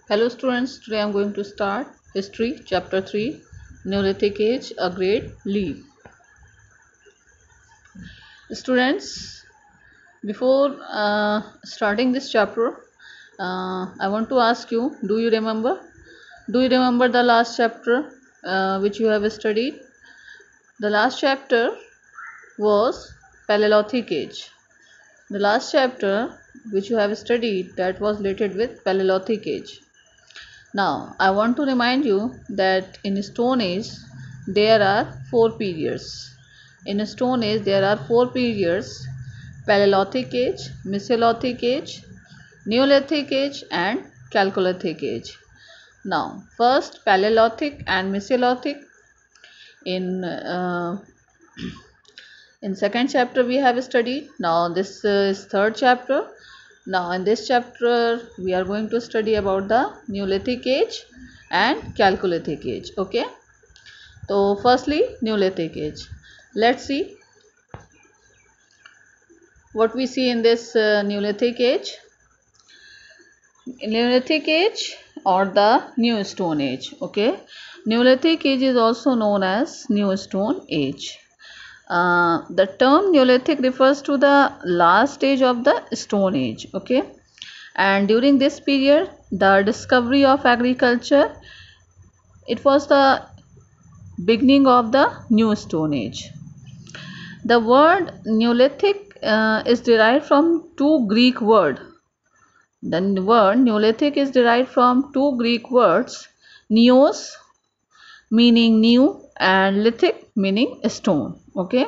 Hello students, today I am going to start History Chapter 3 Neolithic Age, a Great Leap. Students, before starting this chapter, I want to ask you, do you remember? Do you remember the last chapter which you have studied? The last chapter was Paleolithic Age. The last chapter which you have studied that was related with Paleolithic Age. Now, I want to remind you that in Stone Age there are four periods. In Stone Age there are four periods: Paleolithic Age, Mesolithic Age, Neolithic Age, and Chalcolithic Age. Now, first Paleolithic and Mesolithic. In in second chapter we have studied. Now this is third chapter. Now in this chapter we are going to study about the Neolithic Age and Chalcolithic Age. Okay, so firstly Neolithic Age. Let's see what we see in this Neolithic Age. Neolithic Age or the New Stone Age. Okay, Neolithic Age is also known as New Stone Age. The term Neolithic refers to the last stage of the Stone Age. Okay, and during this period the discovery of agriculture, it was the beginning of the New Stone Age. The word Neolithic is derived from two Greek words. The word Neolithic is derived from two Greek words, neos meaning new and lithic meaning stone. Okay,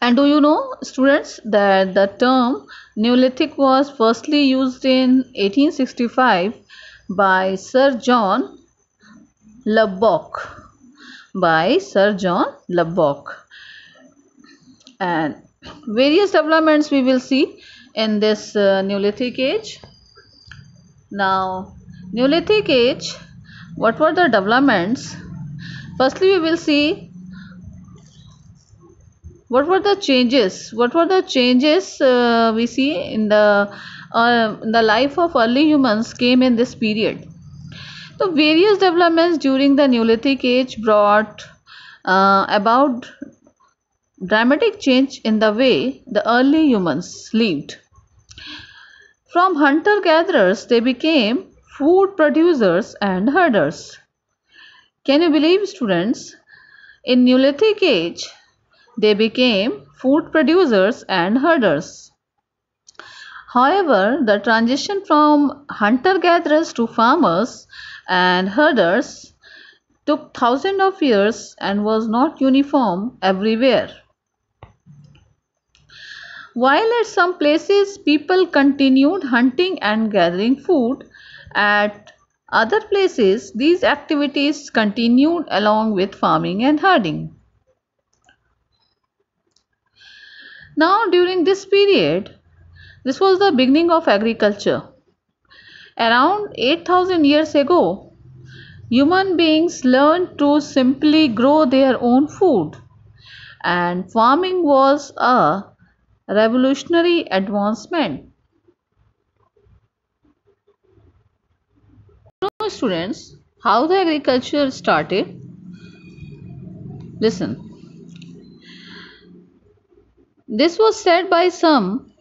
and do you know, students, that the term Neolithic was firstly used in 1865 by Sir John Lubbock. And various developments we will see in this Neolithic Age. Now, Neolithic Age, what were the developments? Firstly, we will see what were the changes we see in the life of early humans came in this period. So various developments during the Neolithic Age brought about dramatic change in the way the early humans lived. From hunter gatherers they became food producers and herders. Can you believe, students? In Neolithic Age they became food producers and herders. However, the transition from hunter-gatherers to farmers and herders took thousands of years and was not uniform everywhere. While at some places people continued hunting and gathering food, at other places these activities continued along with farming and herding. Now, during this period, this was the beginning of agriculture. Around 8,000 years ago, human beings learned to simply grow their own food, and farming was a revolutionary advancement. Know, students, how the agriculture started? Listen. This was said by some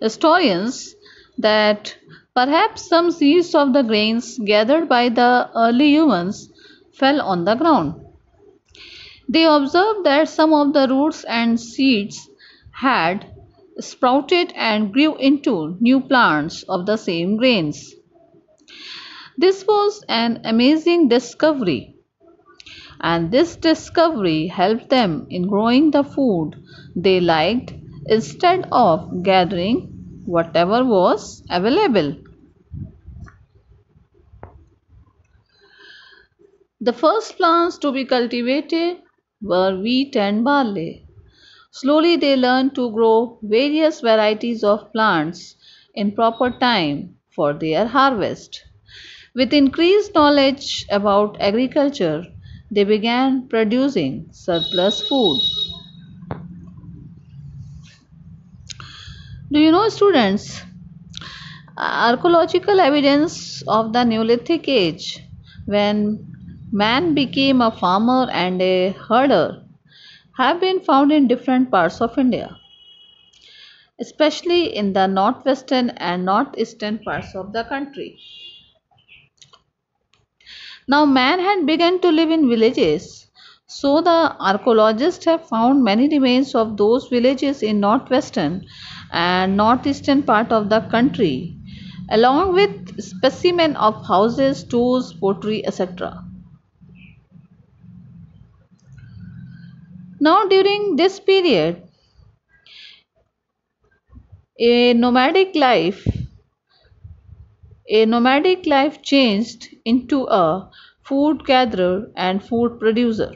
historians that perhaps some seeds of the grains gathered by the early humans fell on the ground. They observed that some of the roots and seeds had sprouted and grew into new plants of the same grains. This was an amazing discovery, and this discovery helped them in growing the food they liked instead of gathering whatever was available. The first plants to be cultivated were wheat and barley. Slowly they learned to grow various varieties of plants in proper time for their harvest. With increased knowledge about agriculture, they began producing surplus food. Do you know, students, Archaeological evidence of the Neolithic age, when man became a farmer and a herder, have been found in different parts of India, especially in the northwestern and northeastern parts of the country. Now, man had begun to live in villages, so the archaeologists have found many remains of those villages in northwestern and northeastern part of the country, along with specimen of houses, tools, pottery, etc. Now, during this period, a nomadic life a nomadic life changed into a food gatherer and food producer.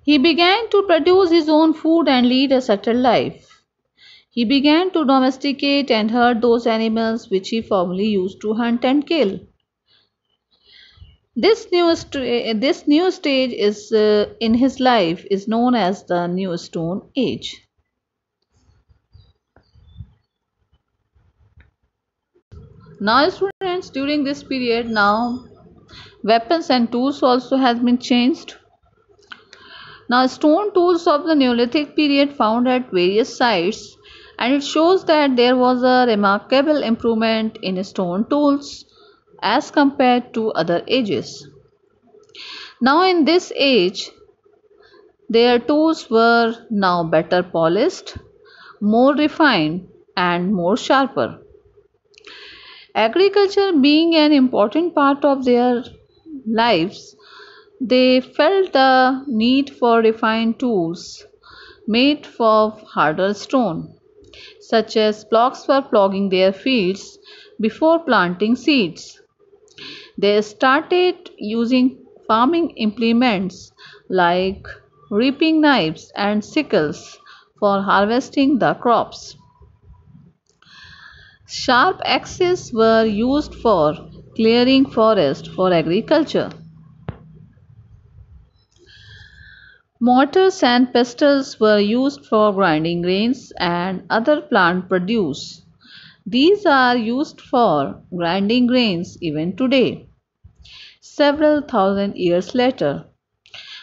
He began to produce his own food and lead a settled life. He began to domesticate and herd those animals which he formerly used to hunt and kill. This new stage is in his life is known as the New Stone Age. Now, students, during this period, now weapons and tools also has been changed. Now, stone tools of the Neolithic period found at various sites, and it shows that there was a remarkable improvement in stone tools as compared to other ages. Now, in this age, their tools were now better polished, more refined, and more sharper. Agriculture being an important part of their lives, they felt the need for refined tools made of harder stone, such as ploughs for ploughing their fields before planting seeds. They started using farming implements like reaping knives and sickles for harvesting the crops. Sharp axes were used for clearing forest for agriculture. Mortars and pestles were used for grinding grains and other plant produce. These are used for grinding grains even today, several thousand years later.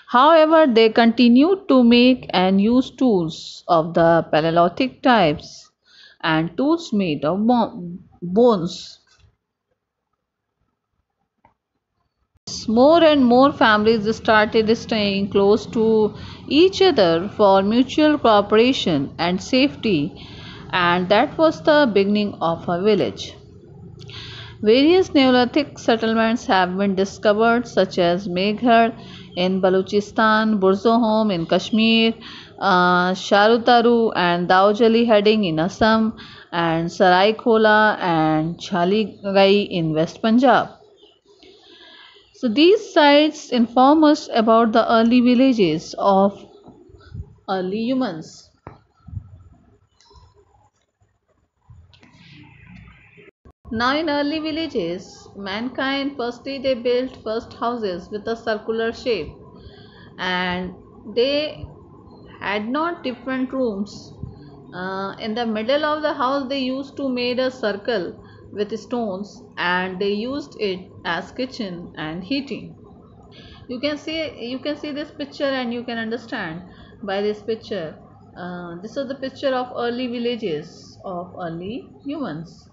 However, they continued to make and use tools of the Paleolithic types and tools made of bones. More and more families started staying close to each other for mutual cooperation and safety, and that was the beginning of a village. Various Neolithic settlements have been discovered, such as Meghar in Balochistan, Burzahom in Kashmir, Sharutaru and Daujali heading in Assam, and Saraikhola and Chaligai in West Punjab. So these sites inform us about the early villages of early humans. Now in early villages, mankind firstly they built first houses with a circular shape, and they had not different rooms. In the middle of the house they used to made a circle with stones, and they used it as kitchen and heating. You can see this picture and you can understand by this picture. This is the picture of early villages of early humans.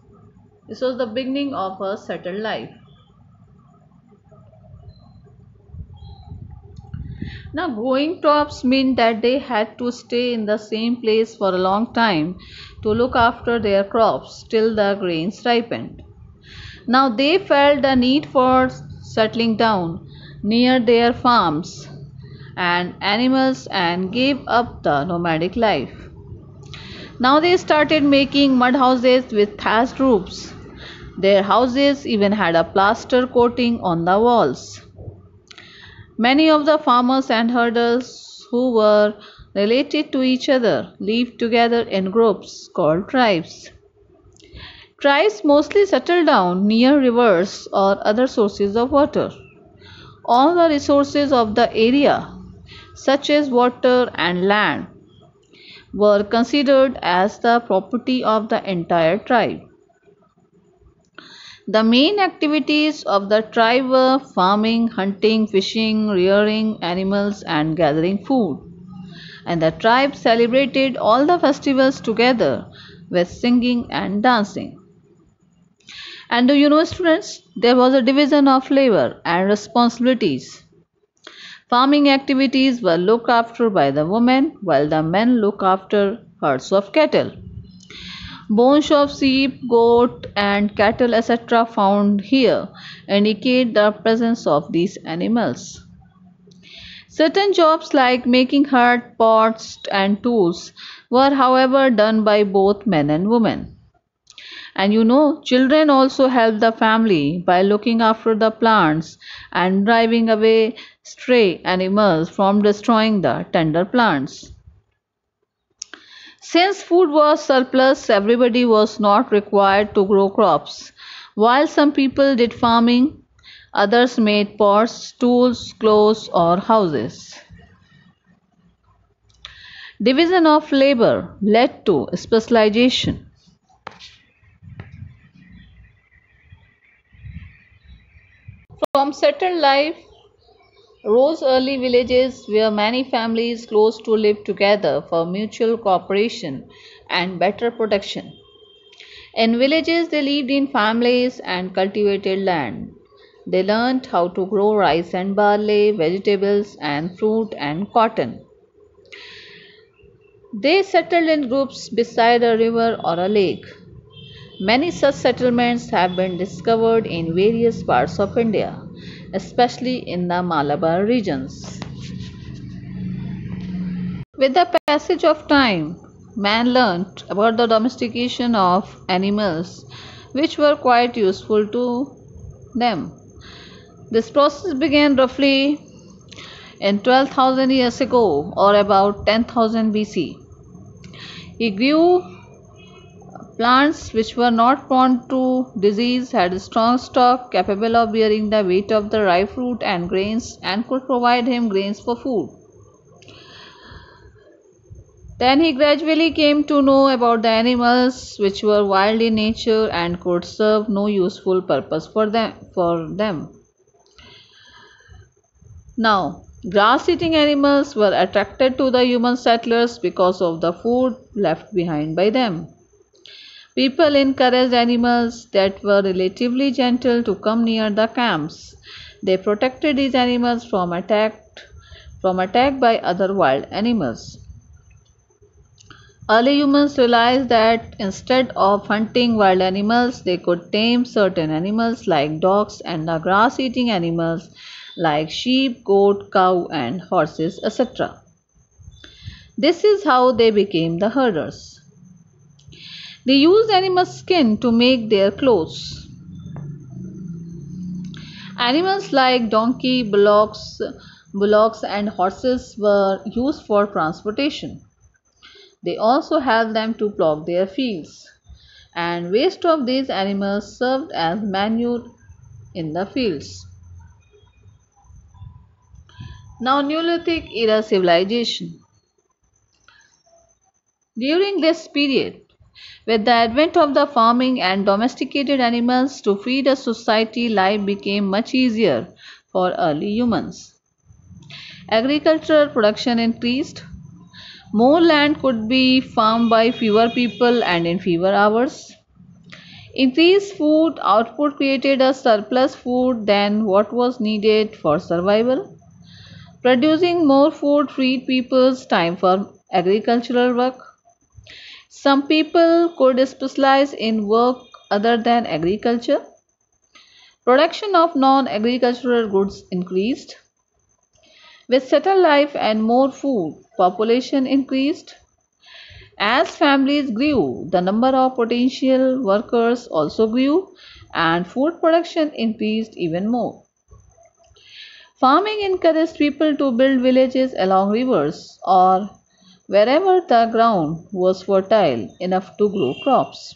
This was the beginning of a settled life. Now, growing crops meant that they had to stay in the same place for a long time to look after their crops till the grains ripened. Now, they felt the need for settling down near their farms and animals and gave up the nomadic life. Now, they started making mud houses with thatched roofs. Their houses even had a plaster coating on the walls. Many of the farmers and herders who were related to each other lived together in groups called tribes. Tribes mostly settled down near rivers or other sources of water. All the resources of the area, such as water and land, were considered as the property of the entire tribe. The main activities of the tribe were farming, hunting, fishing, rearing animals, and gathering food. And the tribe celebrated all the festivals together with singing and dancing. And do you know, students, there was a division of labor and responsibilities. Farming activities were looked after by the women, while the men looked after herds of cattle. Bones of sheep, goat, and cattle, etc., found here indicate the presence of these animals. Certain jobs like making hut, pots, and tools were, however, done by both men and women. And you know, children also helped the family by looking after the plants and driving away stray animals from destroying the tender plants. Since food was surplus, everybody was not required to grow crops. While some people did farming, others made pots, tools, clothes, or houses. Division of labor led to specialization. From settled life rose early villages where many families close to live together for mutual cooperation and better protection. In villages, they lived in families and cultivated land. They learned how to grow rice and barley, vegetables and fruit and cotton. They settled in groups beside a river or a lake. Many such settlements have been discovered in various parts of India, especially in the Malabar regions. With the passage of time, man learnt about the domestication of animals, which were quite useful to them. This process began roughly in 12,000 years ago or about 10,000 BC. He grew plants which were not prone to disease, had a strong stalk capable of bearing the weight of the ripe fruit and grains, and could provide him grains for food. Then he gradually came to know about the animals which were wild in nature and could serve no useful purpose for them. Now, grass-eating animals were attracted to the human settlers because of the food left behind by them. People encouraged animals that were relatively gentle to come near the camps. They protected these animals from attack by other wild animals. Early humans realized that instead of hunting wild animals, they could tame certain animals like dogs and the grass-eating animals like sheep, goat, cow, and horses, etc. This is how they became the herders. They used animal skin to make their clothes. Animals like donkey, bullocks, and horses were used for transportation. They also helped them to plough their fields, and waste of these animals served as manure in the fields. Now, Neolithic era civilization. During this period, with the advent of the farming and domesticated animals to feed a society, life became much easier for early humans. Agricultural production increased. More land could be farmed by fewer people and in fewer hours. Increased food output created a surplus food than what was needed for survival. Producing more food freed people's time for agricultural work. Some people could specialize in work other than agriculture. Production of non agricultural goods increased. With settled life and more food, population increased. As families grew, the number of potential workers also grew and food production increased even more. Farming encouraged people to build villages along rivers or wherever the ground was fertile enough to grow crops.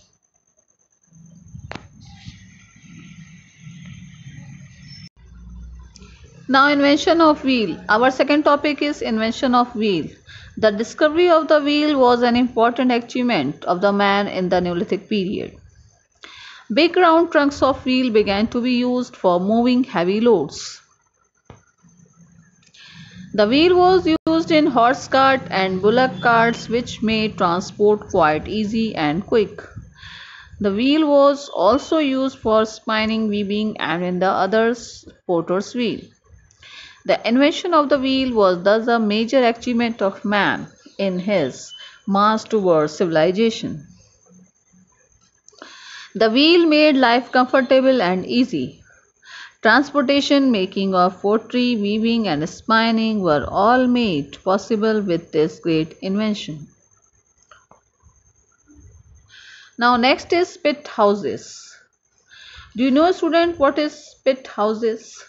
Now, invention of wheel. Our second topic is invention of wheel. The discovery of the wheel was an important achievement of the man in the Neolithic period. Big round trunks of wheel began to be used for moving heavy loads. The wheel was used in horse cart and bullock carts, which made transport quite easy and quick. The wheel was also used for spinning, weaving, and in the others potter's wheel. The invention of the wheel was thus a major achievement of man in his march towards civilization. The wheel made life comfortable and easy. Transportation, making of pottery, weaving, and spinning were all made possible with this great invention. Now, next is spit houses. Do you know, student, what is spit houses?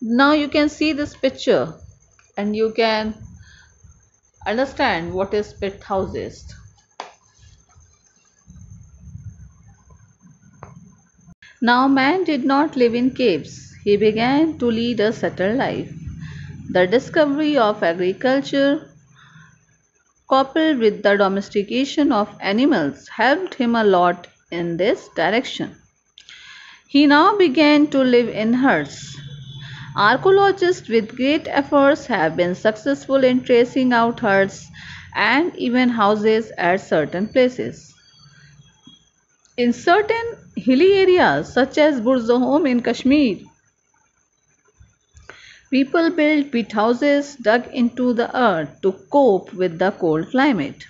Now you can see this picture and you can understand what is spit houses. Now man did not live in caves. He began to lead a settled life. The discovery of agriculture coupled with the domestication of animals helped him a lot in this direction. He now began to live in herds. Archaeologists with great efforts have been successful in tracing out herds and even houses at certain places. In certain hilly areas such as Burzahom in Kashmir, people built peat houses dug into the earth to cope with the cold climate.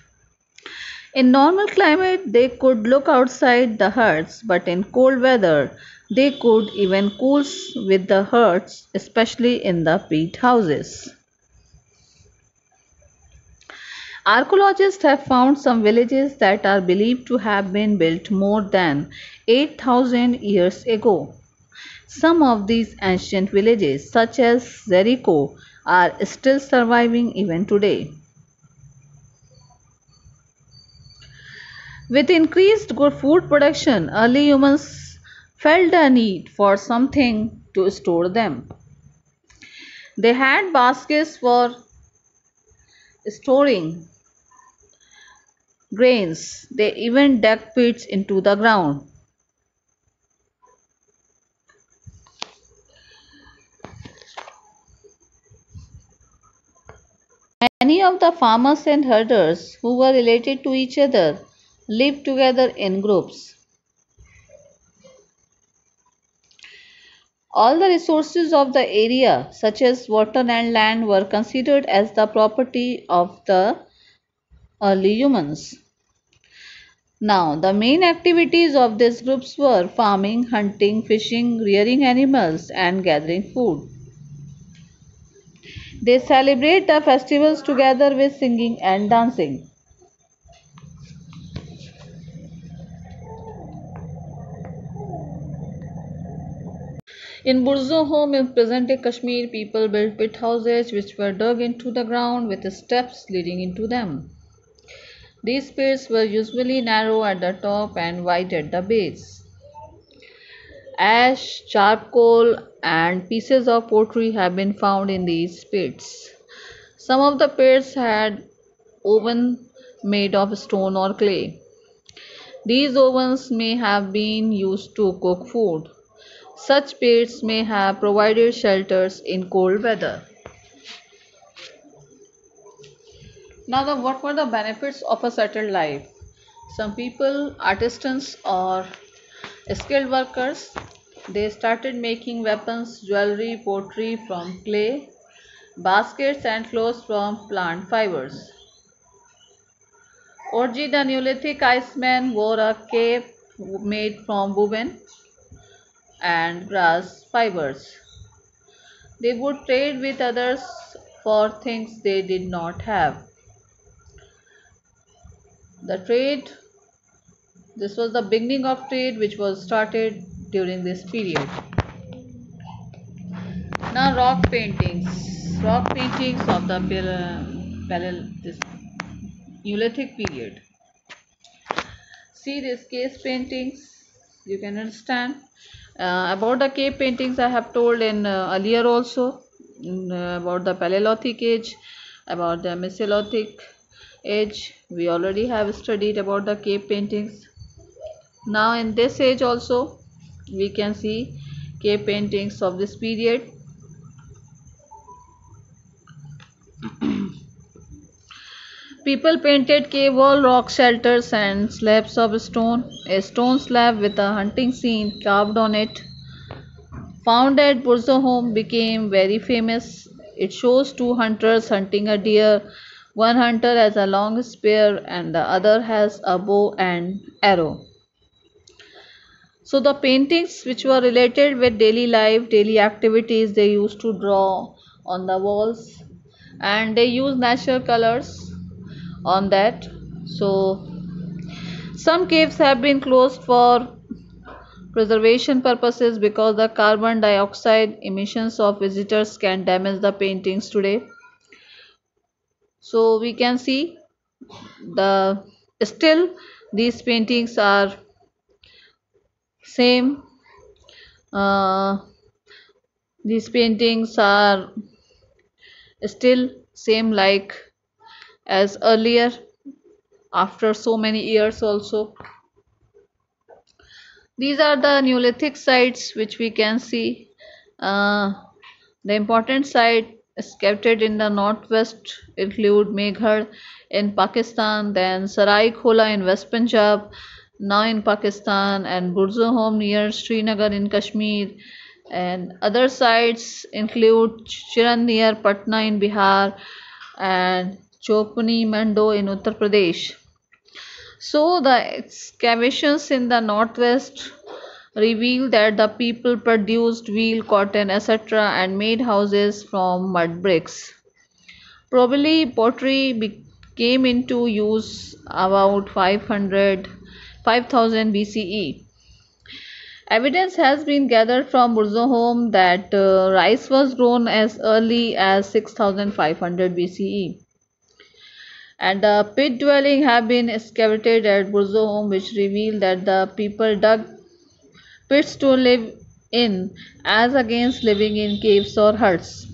In normal climate, they could look outside the huts, but in cold weather, they could even cool with the huts, especially in the peat houses. Archaeologists have found some villages that are believed to have been built more than 8,000 years ago. Some of these ancient villages, such as Jericho, are still surviving even today. With increased food production, early humans felt the need for something to store them. They had baskets for storing grains. They even dug pits into the ground. Many of the farmers and herders who were related to each other lived together in groups. All the resources of the area, such as water and land, were considered as the property of the early humans. Now, the main activities of these groups were farming, hunting, fishing, rearing animals, and gathering food. They celebrate the festivals together with singing and dancing. In Burzahom in present-day Kashmir, people built pit houses which were dug into the ground with steps leading into them. These pits were usually narrow at the top and wide at the base. Ash, charcoal, and pieces of pottery have been found in these pits. Some of the pits had ovens made of stone or clay. These ovens may have been used to cook food. Such pits may have provided shelters in cold weather. Now, what were the benefits of a settled life? Some people, artisans or skilled workers, they started making weapons, jewelry, pottery from clay, baskets and clothes from plant fibers. Orji the Neolithic Iceman wore a cape made from woven and grass fibers. They would trade with others for things they did not have. The trade, this was the beginning of trade which was started during this period. Now rock paintings. Rock paintings of the this Neolithic period. See these cave paintings, you can understand. About the cave paintings I have told in earlier also about the Paleolithic age. about the Mesolithic age. We already have studied about the cave paintings. Now in this age also we can see cave paintings of this period. People painted cave wall, rock shelters and slabs of stone. A stone slab with a hunting scene carved on it, found at Burzahom, became very famous. It shows two hunters hunting a deer. One hunter has a long spear and the other has a bow and arrow. So the paintings which were related with daily life, daily activities, they used to draw on the walls, and they use natural colors on that. So some caves have been closed for preservation purposes because the carbon dioxide emissions of visitors can damage the paintings today. So we can see the still these paintings are same. uh, these paintings are still same like as earlier after so many years also. These are the Neolithic sites which we can see. Uh, the important sites scattered in the northwest include Meghar in Pakistan, then Sarai Khola in West Punjab, now in Pakistan, and Burzahom near Srinagar in Kashmir. And other sites include Chiran near Patna in Bihar and Chopani Mando in Uttar Pradesh. So the excavations in the northwest reveal that the people produced wool, cotton, etc. and made houses from mud bricks. Probably pottery came into use about 5000 BCE. Evidence has been gathered from Burzahom that rice was grown as early as 6500 BCE. And the pit dwelling have been excavated at Burzahom, which reveal that the people dug pits to live in as against living in caves or huts.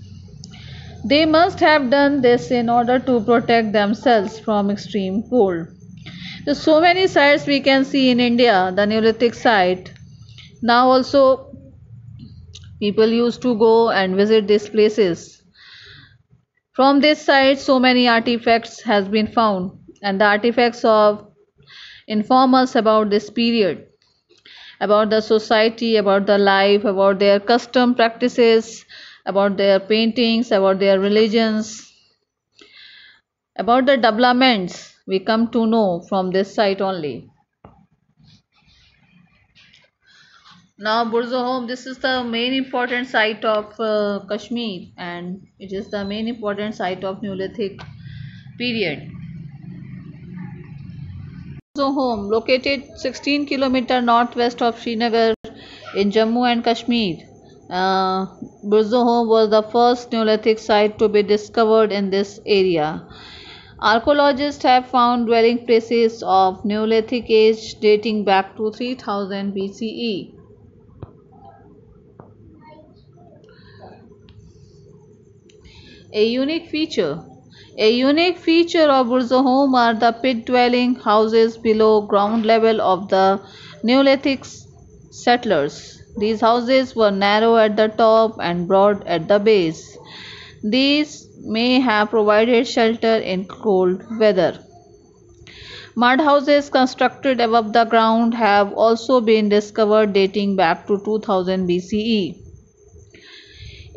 They must have done this in order to protect themselves from extreme cold. So many sites we can see in India, the Neolithic site. Now also people used to go and visit these places. From this site so many artifacts has been found, and the artifacts of inform us about this period, about the society, about the life, about their custom practices, about their paintings, about their religions, about the developments we come to know from this site only. Now Burzahom, this is the main important site of Kashmir, and it is the main important site of Neolithic period. Burzahom, located 16 km northwest of Srinagar in Jammu and Kashmir. Burzahom was the first Neolithic site to be discovered in this area. Archaeologists have found dwelling places of Neolithic age dating back to 3000 BCE. A unique feature. A unique feature of Burzahom are the pit-dwelling houses below ground level of the Neolithic settlers. These houses were narrow at the top and broad at the base. These may have provided shelter in cold weather. Mud houses constructed above the ground have also been discovered dating back to 2000 BCE.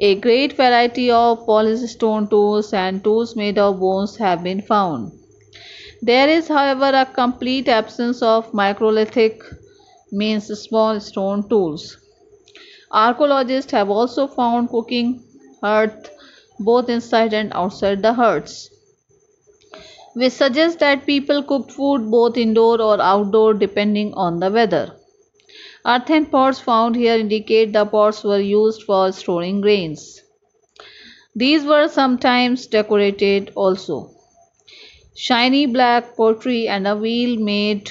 A great variety of polished stone tools and tools made of bones have been found. There is, however, a complete absence of microlithic, means small stone tools. Archaeologists have also found cooking hearths both inside and outside the huts, which suggests that people cooked food both indoor or outdoor depending on the weather. Earthen pots found here indicate the pots were used for storing grains. These were sometimes decorated also. Shiny black pottery and a wheel-made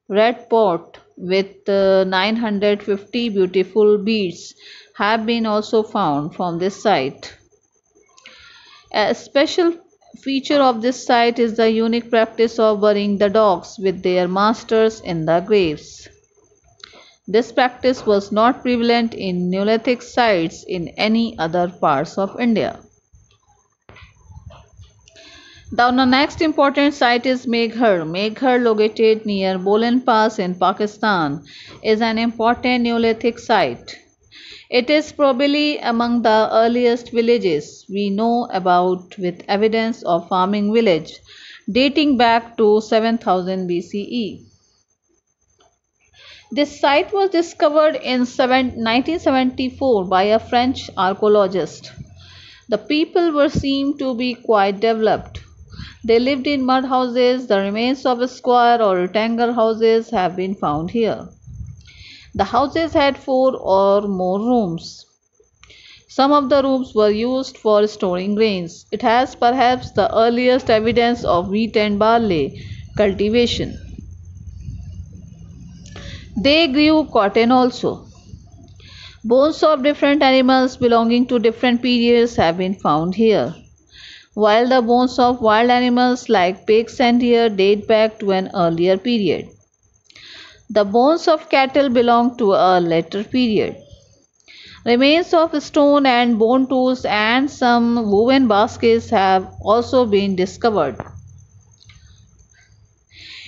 red pot with 950 beautiful beads have been also found from this site. A special feature of this site is the unique practice of burying the dogs with their masters in the graves. This practice was not prevalent in Neolithic sites in any other parts of India. The next important site is Meghar. Meghar, located near Bolan Pass in Pakistan, is an important Neolithic site. It is probably among the earliest villages we know about, with evidence of farming village dating back to 7000 BCE. This site was discovered in 1974 by a French archaeologist. The people were seen to be quite developed. They lived in mud houses. The remains of square or rectangular houses have been found here. The houses had 4 or more rooms. Some of the rooms were used for storing grains. It has perhaps the earliest evidence of wheat and barley cultivation. They grew cotton also. Bones of different animals belonging to different periods have been found here, while the bones of wild animals like pigs and deer date back to an earlier period. The bones of cattle belong to a later period. Remains of stone and bone tools and some woven baskets have also been discovered.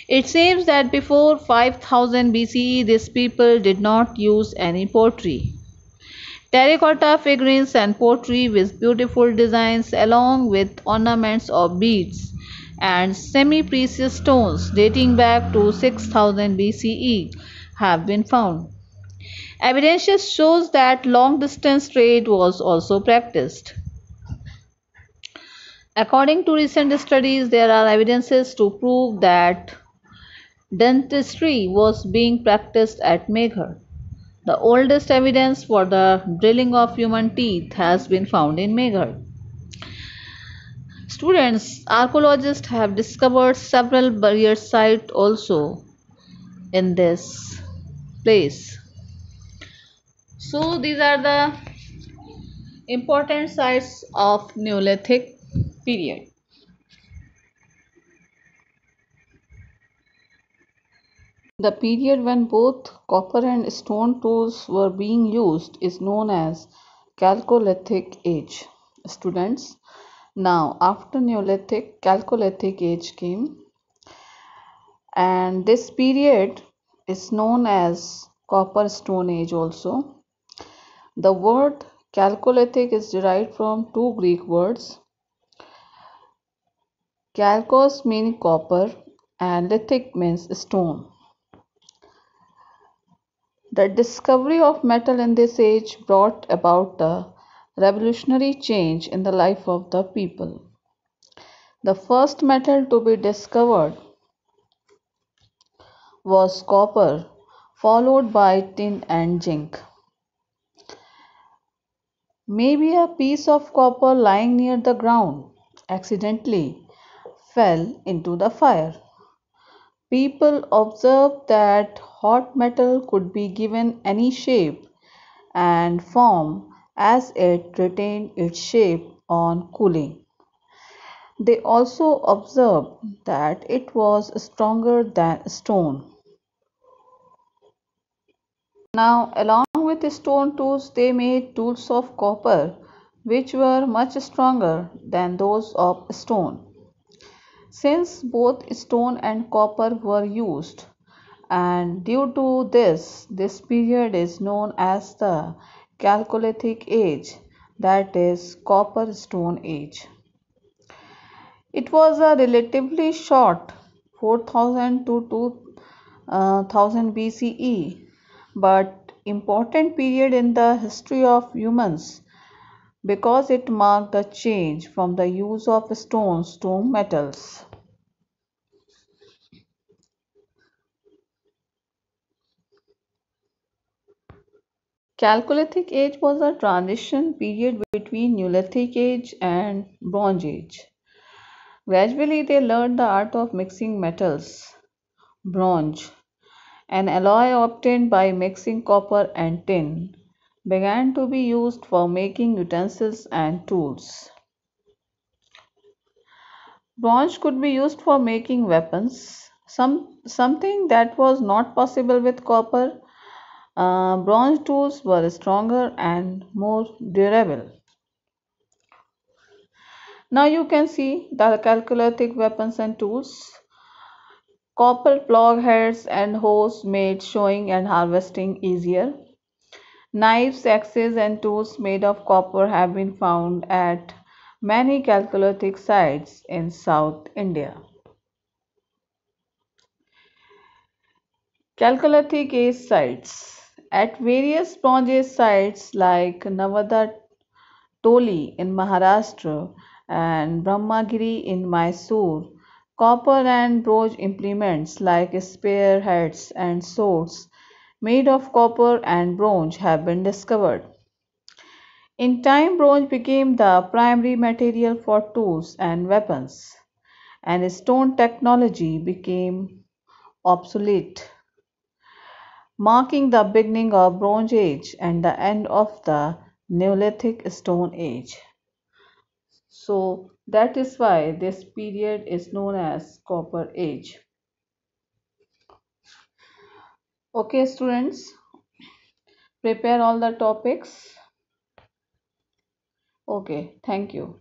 It seems that before 5000 BCE, these people did not use any pottery. Terracotta figurines and pottery with beautiful designs, along with ornaments of beads and semi-precious stones dating back to 6000 BCE, have been found. Evidence shows that long-distance trade was also practiced. According to recent studies, there are evidences to prove that dentistry was being practiced at Meghar. The oldest evidence for the drilling of human teeth has been found in Meghar. Students, archaeologists have discovered several burial sites also in this place. So these are the important sites of Neolithic period. The period when both copper and stone tools were being used is known as Chalcolithic Age. Students, now after Neolithic, Chalcolithic Age came, and this period is known as Copper Stone Age also. The word Chalcolithic is derived from two Greek words, chalkos meaning copper and lithic means stone. The discovery of metal in this age brought about a revolutionary change in the life of the people. The first metal to be discovered was copper, followed by tin and zinc. Maybe a piece of copper lying near the ground accidentally fell into the fire. People observed that hot metal could be given any shape and form as it retained its shape on cooling. They also observed that it was stronger than stone. Now, along with stone tools, they made tools of copper which were much stronger than those of stone. Since both stone and copper were used, and due to this period is known as the Chalcolithic Age, that is Copper Stone Age. It was a relatively short 4000 to 2000 BCE, but important period in the history of humans because it marked a change from the use of stones to metals. Chalcolithic Age was a transition period between Neolithic Age and Bronze Age. Gradually, they learned the art of mixing metals. Bronze, an alloy obtained by mixing copper and tin, began to be used for making utensils and tools. Bronze could be used for making weapons, something that was not possible with copper. Bronze tools were stronger and more durable. Now you can see the Chalcolithic weapons and tools. Copper plough heads and hoes made sowing and harvesting easier. Knives, axes, and tools made of copper have been found at many Chalcolithic sites in South India. Chalcolithic age sites. At various Bronze Age sites like Navada Toli in Maharashtra and Brahmagiri in Mysore, copper and bronze implements like spearheads and swords made of copper and bronze have been discovered. In time, bronze became the primary material for tools and weapons, and stone technology became obsolete, marking the beginning of Bronze Age and the end of the Neolithic Stone Age. So that is why this period is known as Copper Age. Okay, students, prepare all the topics. Okay, thank you.